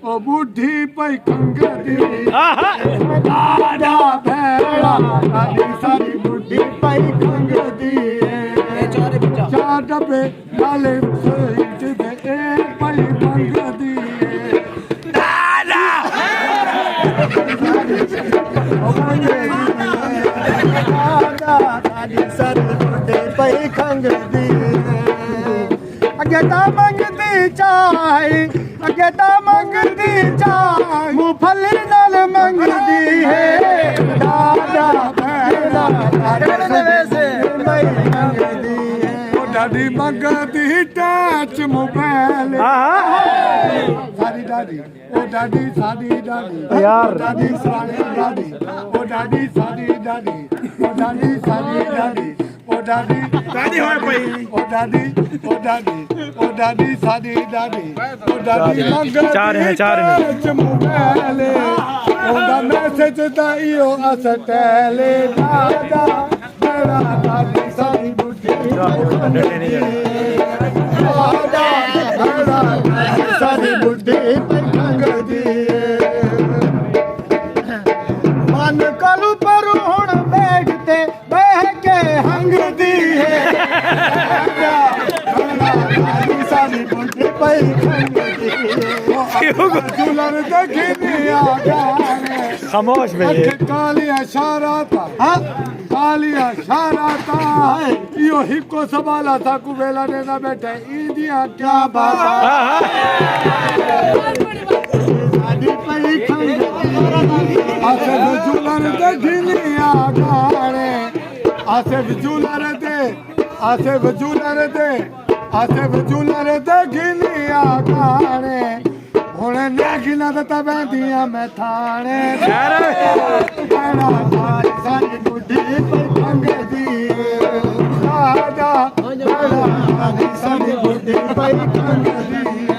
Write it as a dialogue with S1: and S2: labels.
S1: ओ बुढ़ी पई कंगदी दादा भेड़ा दादी सारी बुढ़ी पई कंगदी चार डब्बे डाले सीट दे ए पई कंगदी दादा दादी सारी बुढ़ी पई कंगदी अगे ता मंगदी चाय अगे ता मंगदी चाय मूंगफली नाल मंगदी है दादा भेड़ा वैसे मंगदी है ओ दादी मंगदी टच मोबाइल सारी दादी ओ दादी सारी दादी यार दादी सारी दादी ओ दादी सारी दादी ओ दादी सारी दादी ओ दादी दादी होए पई ओ दादी ओ दादी ओ दादी सादी दादी ओ दादी मंगदी चार है मोबाइल ओदा मैसेज दा इयो असटेले दादा मेरा दादी सारी बुढ़ी दादा मेरा दादी सारी बुढ़ी मंगदी मन कलू पर हुण बैठते बह के हंगदी है सारी बुढ़ी पई हंगदी दुल्हन देखनी आ खामोश भैया कालिया शाराता कालिया शाराता यो हिको सवाला था कुबेला ने ना बैठे इंडिया क्या बात सारी पई हंगदी आसे दुल्हन देखनी आ गाने आसे दुल्हन दे आसे दुल्हन दे आसे दुल्हन देखनी आ गाने हुणे नागिना दता बैंदियां मैं थाने सारी बुढ़ी पई कंगदी दादा सारी बुढ़ी पई कंगदी